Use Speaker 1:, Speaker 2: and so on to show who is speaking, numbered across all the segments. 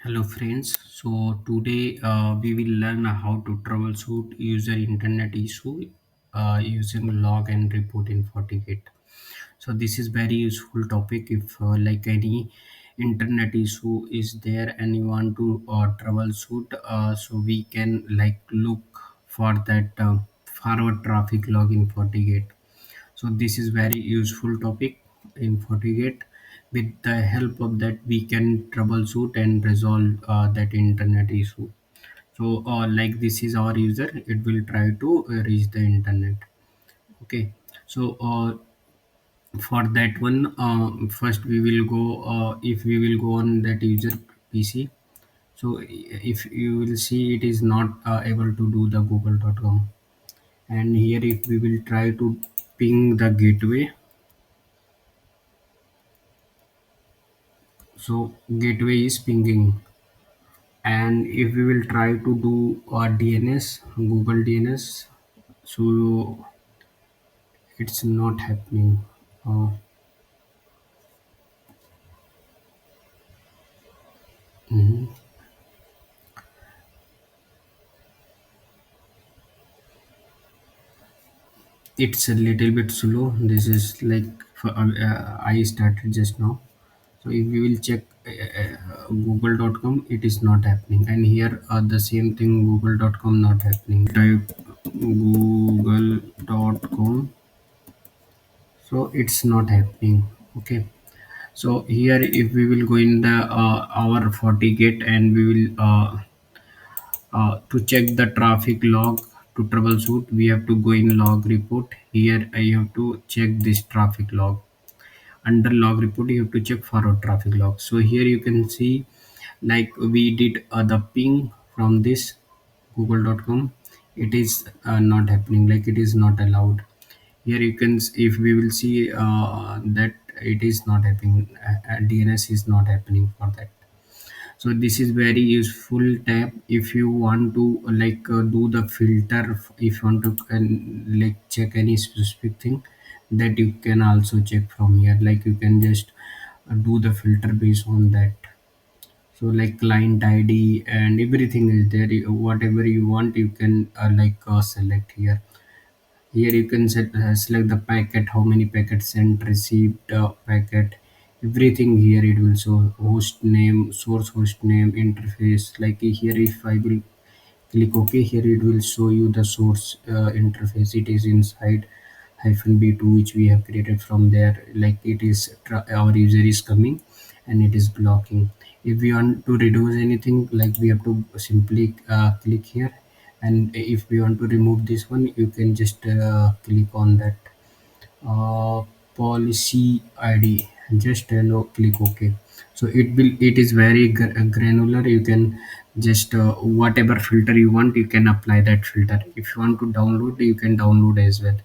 Speaker 1: Hello friends. So today we will learn how to troubleshoot user internet issue using log and report in Fortigate. So this is very useful topic if like any internet issue is there and you want to troubleshoot. So we can like look for that forward traffic log in Fortigate. So this is very useful topic in Fortigate. With the help of that we can troubleshoot and resolve that internet issue. So like this is our user, it will try to reach the internet. Okay. So for that one, first we will go, if we will go on that user PC. So if you will see, it is not able to do the google.com. And here if we will try to ping the gateway. So gateway is pinging, and if we will try to do a DNS, Google DNS, so it's not happening. Uh, mhm. It's a little bit slow. This is like I started just now. So if we will check google.com, it is not happening. And here the same thing, google.com not happening. Type google.com, so it's not happening. Okay. So here if we will go in the our Fortigate and we will to check the traffic log to troubleshoot, we have to go in log report. Here I have to check this traffic log. Under log report you have to check forward traffic log. So here you can see, like we did the ping from this google.com, it is not happening, like it is not allowed. Here you can if we will see that it is not happening, DNS is not happening for that. So this is very useful tab if you want to do the filter. If you want to like check any specific thing, that you can also check from here, like you can just do the filter based on that. So like client ID and everything is there. Whatever you want you can select here. Here you can select the packet, how many packets sent, received, packet, everything. Here it will show host name, source host name, interface. Like here, if I will click OK, here it will show you the source interface. It is inside hyphen b2 which we have created from there. Like it is our user is coming and it is blocking. If we want to reduce anything, like we have to simply click here, and if we want to remove this one you can just click on that uh, policy ID, just no, click OK. So it is very granular. You can just whatever filter you want you can apply that filter. If you want to download you can download as well,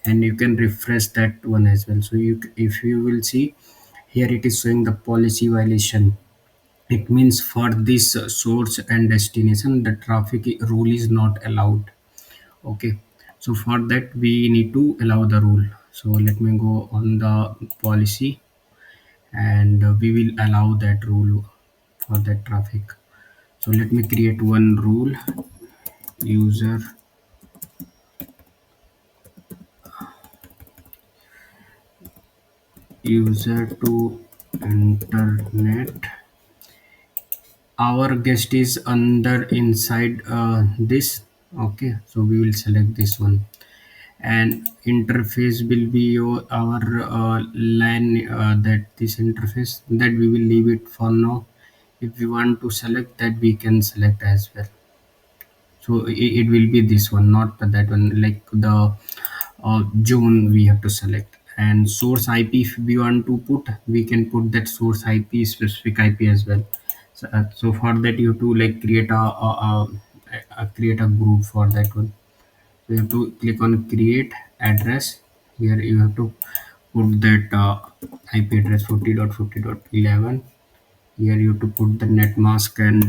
Speaker 1: and you can refresh that one as well. So you, if you will see, here it is showing the policy violation. It means for this source and destination the traffic rule is not allowed. Okay. So for that we need to allow the rule. So let me go on the policy, and we will allow that rule for that traffic. So let me create one rule. User user to internet. Our guest is under inside this. Okay, so we will select this one, and interface will be our line, that this interface, that we will leave it for now. If we want to select that we can select as well. So it will be this one, not that one, like the zone we have to select. And source IP, if we want to put, we can put that source IP, specific IP as well. So for that you have to like create create a group for that one. So you have to click on create address. Here you have to put that IP address 40.50.11. Here you have to put the net mask and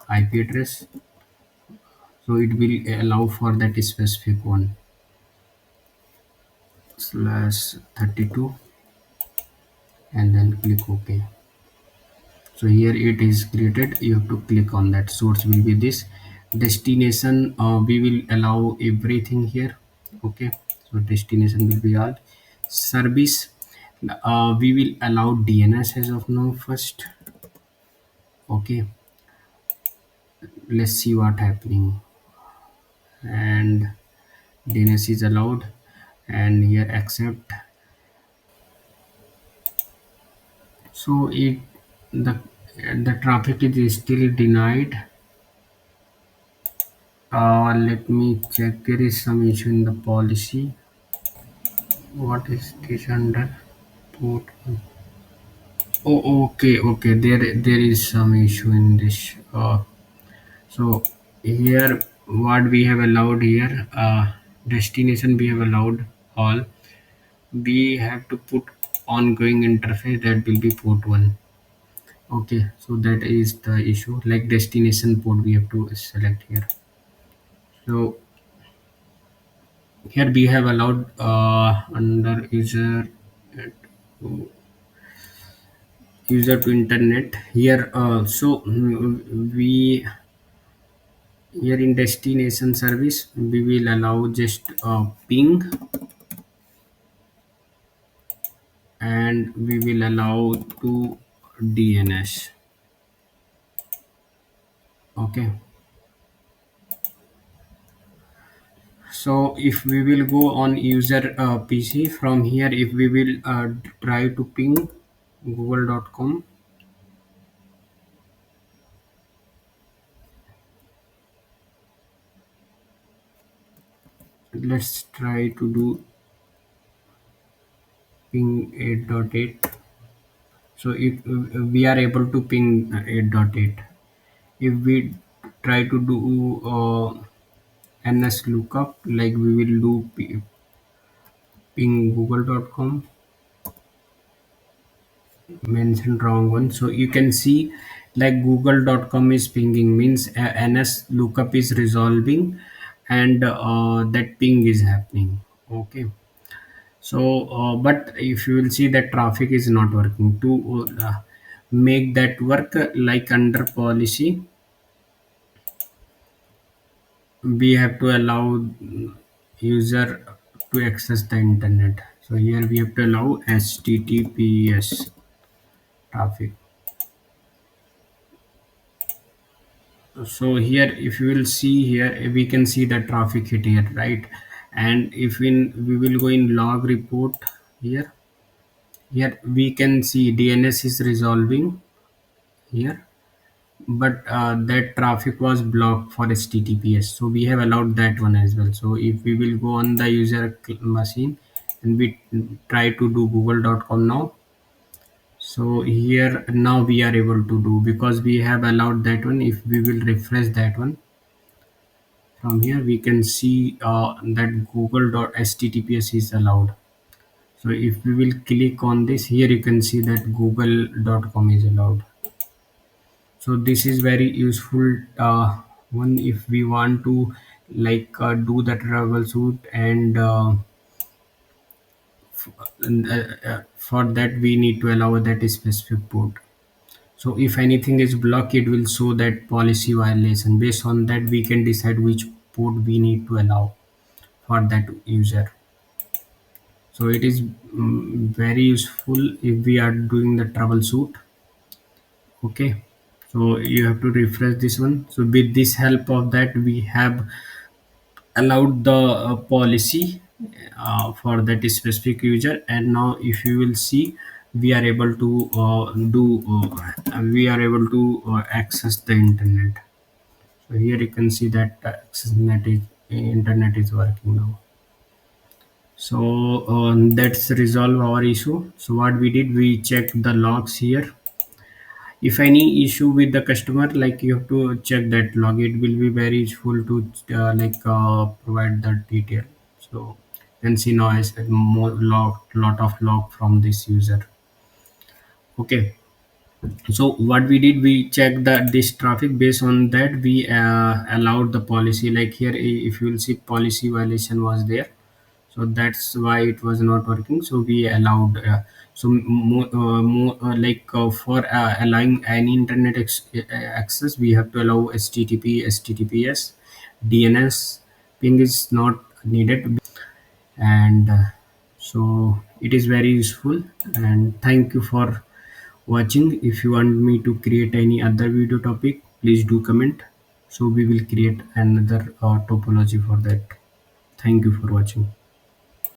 Speaker 1: IP address. So it will allow for that specific one, /32, and then click OK. So here it is created, you have to click on that. Source will be this. Destination, we will allow everything here. Okay, so destination will be all. Service, we will allow DNS as of now first. Okay, let's see what happening. And DNS is allowed, and here accept. So it, the the traffic is still denied. Let me check. There is some issue in the policy. What is this under? Port. Oh, okay, okay. There is some issue in this. So here, what we have allowed here, destination we have allowed all. We have to put ongoing interface, that will be port one. Okay, so that is the issue. Like destination port, we have to select here. So here we have allowed under user to internet here. So we here in destination service we will allow just ping, and we will allow to DNS. Okay, so if we will go on user PC from here, if we will try to ping google.com, let's try to do ping 8.8. So if we are able to ping 8.8, if we try to do ns lookup, like we will do ping google.com, mention wrong one. So you can see like google.com is pinging, means ns lookup is resolving, and that ping is happening. Okay, so but if you will see that traffic is not working, to make that work, like under policy we have to allow user to access the internet. So here we have to allow https traffic. So here if you will see here, we can see the traffic hit here, right? And if we will go in log report here, we can see DNS is resolving here, but that traffic was blocked for https, so we have allowed that one as well. So if we will go on the user machine and we try to do google.com now, so here now we are able to do, because we have allowed that one. If we will refresh that one from here, we can see that google.https is allowed. So if we will click on this here, you can see that google.com is allowed. So this is very useful one if we want to like do the troubleshoot, and for that we need to allow that specific port. So if anything is blocked, it will show that policy violation. Based on that, we can decide which port we need to allow for that user. So it is very useful if we are doing the troubleshoot. Okay, so you have to refresh this one. So with this help of that, we have allowed the policy for that specific user, and now if you will see, we are able to we are able to access the internet. So here you can see that internet is working now. So that's resolve our issue. So what we did, we checked the logs here. If any issue with the customer, like you have to check that log, it will be very useful to provide the detail. So you can see now as a more lot of log from this user. Okay, so what we did, we checked the this traffic. Based on that, we allowed the policy. Like here, if you will see, policy violation was there, so that's why it was not working. So we allowed So for allowing any internet access, we have to allow http, https, dns. Ping is not needed, and so it is very useful. And thank you for watching. If you want me to create any other video topic, please do comment, so we will create another topology for that. Thank you for watching.